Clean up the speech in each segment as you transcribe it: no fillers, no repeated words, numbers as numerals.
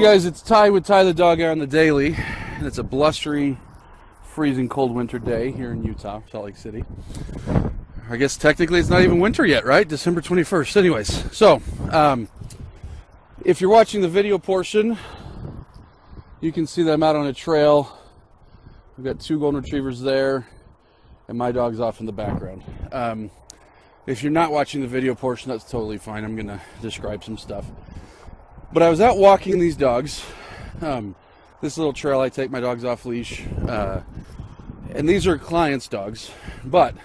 guys, it's Ty with Ty the Dog on the Daily, and it's a blustery, freezing cold winter day here in Utah, Salt Lake City. I guess technically it's not even winter yet, right? December 21st. Anyways, so if you're watching the video portion, you can see that I'm out on a trail. I've got two golden retrievers there, and my dog's off in the background. If you're not watching the video portion, that's totally fine. I'm going to describe some stuff. But I was out walking these dogs. This little trail, I take my dogs off leash. And these are clients' dogs. But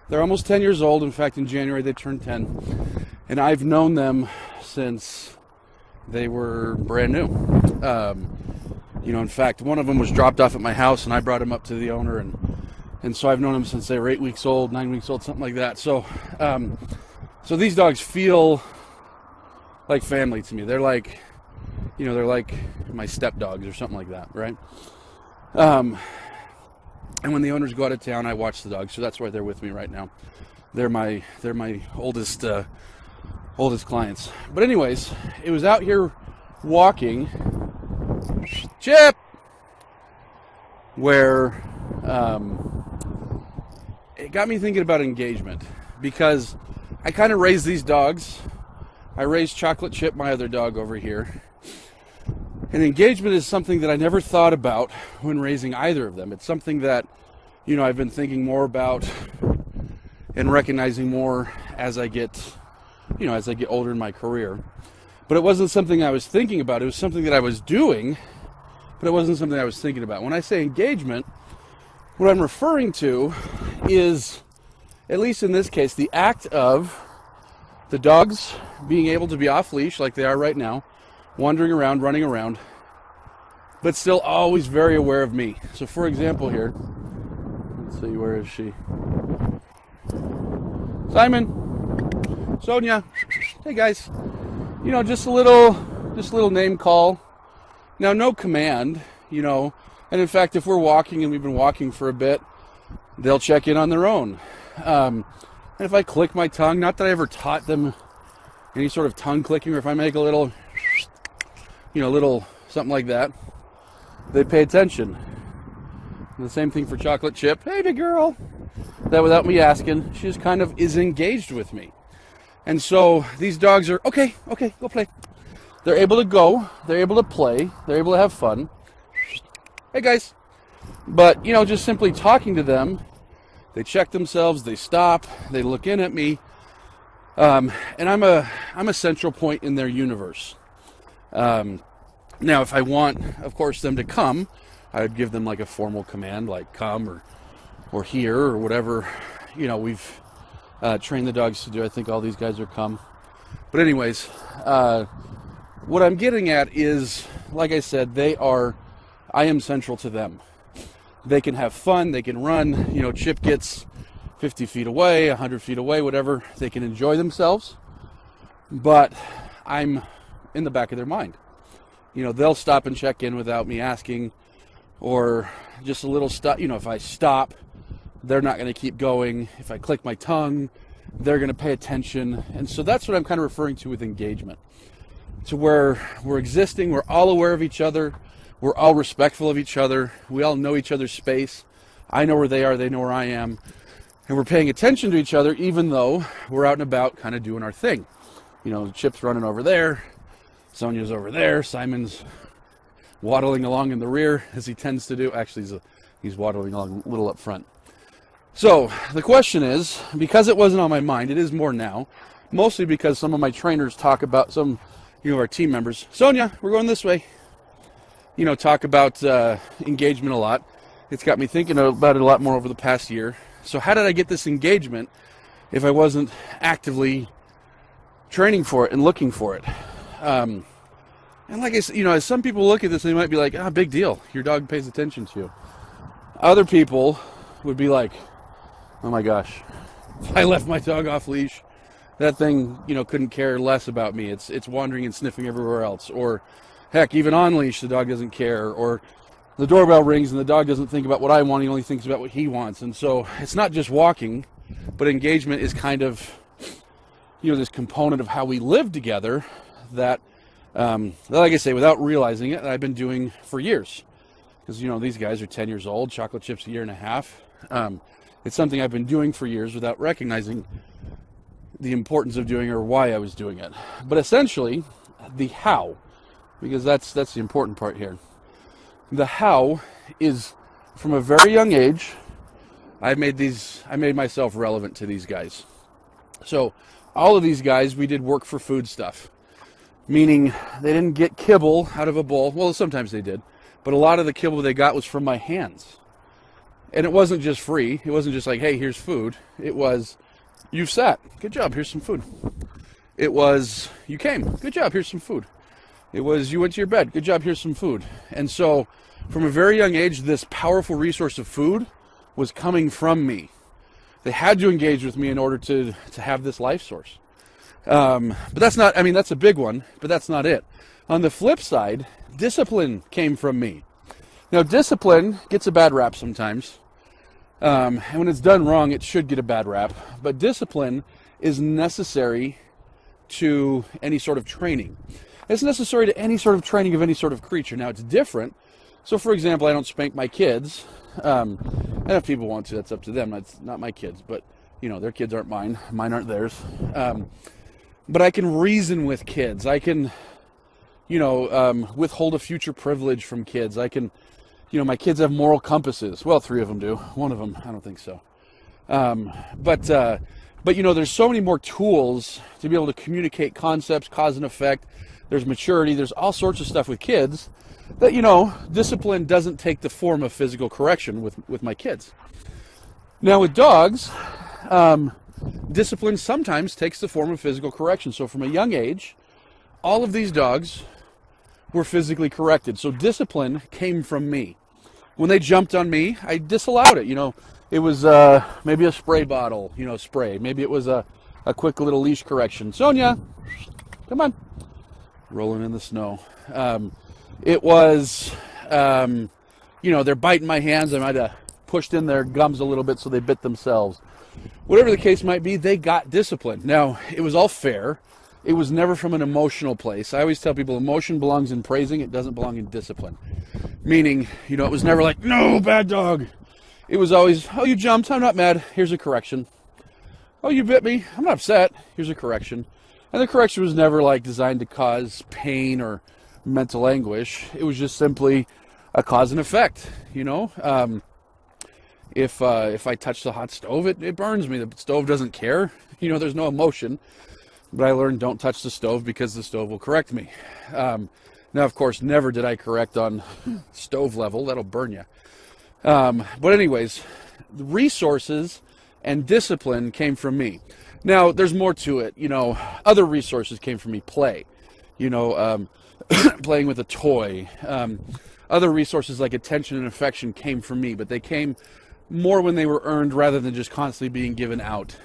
they're almost 10 years old. In fact, in January they turned 10. And I've known them since they were brand new. In fact, one of them was dropped off at my house, and I brought him up to the owner. And so I've known them since they were 8 weeks old, 9 weeks old, something like that. So these dogs feel like family to me. They're like, they're like my stepdogs or something like that, right? And when the owners go out of town, I watch the dogs, so that's why they're with me right now. They're my oldest clients. But anyways, it was out here walking, Chip, where it got me thinking about engagement, because I kind of raised these dogs. I raised Chocolate Chip, my other dog over here. And engagement is something that I never thought about when raising either of them. It's something that, I've been thinking more about and recognizing more as I get older in my career. But it wasn't something I was thinking about. It was something that I was doing, but it wasn't something I was thinking about. When I say engagement, what I'm referring to is, at least in this case, the act of the dogs being able to be off leash like they are right now, wandering around, running around, but still always very aware of me. So for example here, let's see, where is she? Simon, Sonia, hey guys. Just a little name call. Now, no command, and in fact, if we're walking and we've been walking for a bit, they'll check in on their own. And if I click my tongue, not that I ever taught them any sort of tongue clicking, or if I make a little, little something like that, they pay attention. And the same thing for Chocolate Chip. Hey, big girl. That without me asking, she just kind of is engaged with me. And so these dogs are, okay, go play. They're able to go, they're able to play, they're able to have fun. Hey, guys. But, just simply talking to them, they check themselves, they stop, they look in at me, and I'm a central point in their universe. Now, if I want, of course, them to come, I would give them like a formal command, like come or here or whatever, we've trained the dogs to do. I think all these guys are come. But anyways, what I'm getting at is, like I said, I am central to them. They can have fun, they can run, Chip gets 50 feet away, 100 feet away, whatever. They can enjoy themselves, but I'm in the back of their mind. They'll stop and check in without me asking, or just a little stop. If I stop, they're not going to keep going. If I click my tongue, they're going to pay attention. And so that's what I'm kind of referring to with engagement, to where we're existing, we're all aware of each other. We're all respectful of each other. We all know each other's space. I know where they are. They know where I am. And we're paying attention to each other, even though we're out and about kind of doing our thing. Chip's running over there. Sonia's over there. Simon's waddling along in the rear, as he tends to do. Actually, he's waddling along a little up front. So the question is, because it wasn't on my mind, it is more now. Mostly because some of my trainers talk about, some our team members. Sonia, we're going this way. Talk about engagement a lot. It's got me thinking about it a lot more over the past year. So how did I get this engagement if I wasn't actively training for it and looking for it? And like I said, as some people look at this, they might be like, big deal. Your dog pays attention to you. Other people would be like, oh my gosh, if I left my dog off leash, that thing, couldn't care less about me. It's wandering and sniffing everywhere else. Or heck, even on leash, the dog doesn't care. Or the doorbell rings and the dog doesn't think about what I want. He only thinks about what he wants. And so it's not just walking, but engagement is kind of, this component of how we live together that Like I say, without realizing it, I've been doing for years. Because, these guys are 10 years old, chocolate chips a year and a half. It's something I've been doing for years without recognizing the importance of doing or why I was doing it. But essentially, the how, because that's the important part here. The how is from a very young age. I made myself relevant to these guys. So all of these guys, we did work for food stuff, meaning they didn't get kibble out of a bowl. Well, sometimes they did, but a lot of the kibble they got was from my hands. And it wasn't just free. It wasn't just like, hey, here's food. It was, you've sat. Good job. Here's some food. It was, you came. Good job. Here's some food. It was, you went to your bed. Good job. Here's some food. And so from a very young age, this powerful resource of food was coming from me. They had to engage with me in order to have this life source. But that's not, that's a big one, but that's not it. On the flip side, discipline came from me. Now, discipline gets a bad rap sometimes. And when it's done wrong, it should get a bad rap. But discipline is necessary to any sort of training. It's necessary to any sort of training of any sort of creature. Now, it's different. So, for example, I don't spank my kids. And if people want to, that's up to them. That's not my kids. But, their kids aren't mine. Mine aren't theirs. But I can reason with kids. I can, withhold a future privilege from kids. I can, my kids have moral compasses. Well, 3 of them do. 1 of them, I don't think so. But there's so many more tools to be able to communicate concepts, cause and effect. There's maturity. There's all sorts of stuff with kids that, discipline doesn't take the form of physical correction with my kids. Now, with dogs, discipline sometimes takes the form of physical correction. So from a young age, all of these dogs were physically corrected. So discipline came from me. When they jumped on me, I disallowed it. It was maybe a spray bottle, spray. Maybe it was a quick little leash correction. Sonia, come on. Rolling in the snow. It was, they're biting my hands. I might have pushed in their gums a little bit so they bit themselves. Whatever the case might be, they got disciplined. Now, it was all fair. It was never from an emotional place. I always tell people emotion belongs in praising. It doesn't belong in discipline. Meaning, it was never like, no, bad dog. It was always, oh, you jumped. I'm not mad. Here's a correction. Oh, you bit me. I'm not upset. Here's a correction. And the correction was never like designed to cause pain or mental anguish. It was just simply a cause and effect, If I touch the hot stove, it burns me. The stove doesn't care. There's no emotion. But I learned don't touch the stove because the stove will correct me. Now, of course, never did I correct on stove level. That'll burn you. But anyways, the resources and discipline came from me. Now, there's more to it. Other resources came from me. Play. Playing with a toy. Other resources like attention and affection came from me. But they came more when they were earned rather than just constantly being given out.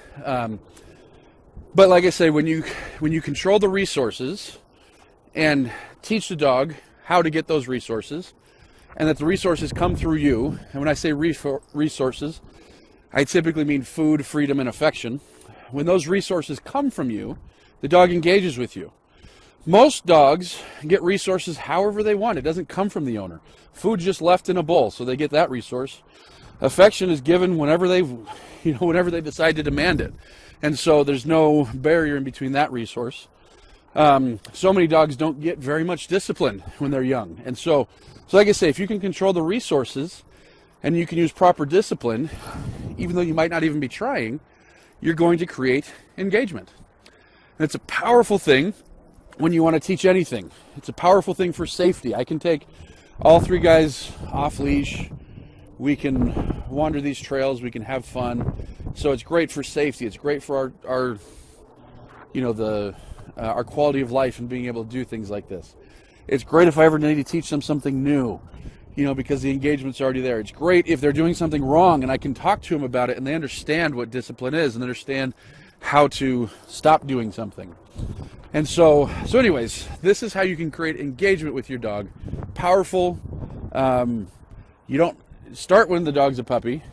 But like I say, when you control the resources and teach the dog how to get those resources, and that the resources come through you, and when I say resources, I typically mean food, freedom, and affection. When those resources come from you, the dog engages with you. Most dogs get resources however they want. It doesn't come from the owner. Food's just left in a bowl, so they get that resource. Affection is given whenever they decide to demand it. And so there's no barrier in between that resource. So many dogs don't get very much discipline when they're young. And so like I say, if you can control the resources and you can use proper discipline, even though you might not even be trying, you're going to create engagement. And it's a powerful thing when you want to teach anything. It's a powerful thing for safety. I can take all 3 guys off leash. We can wander these trails. We can have fun. So it's great for safety. It's great for our quality of life and being able to do things like this. It's great if I ever need to teach them something new, because the engagement's already there. It's great if they're doing something wrong and I can talk to them about it and they understand what discipline is and understand how to stop doing something. And so anyways, this is how you can create engagement with your dog. Powerful. You don't start when the dog's a puppy.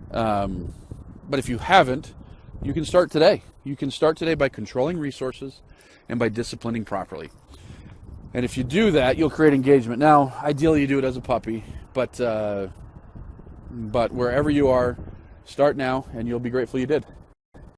But if you haven't, You can start today. You can start today by controlling resources and by disciplining properly. And if you do that, you'll create engagement. Now, ideally you do it as a puppy, but wherever you are, start now and you'll be grateful you did.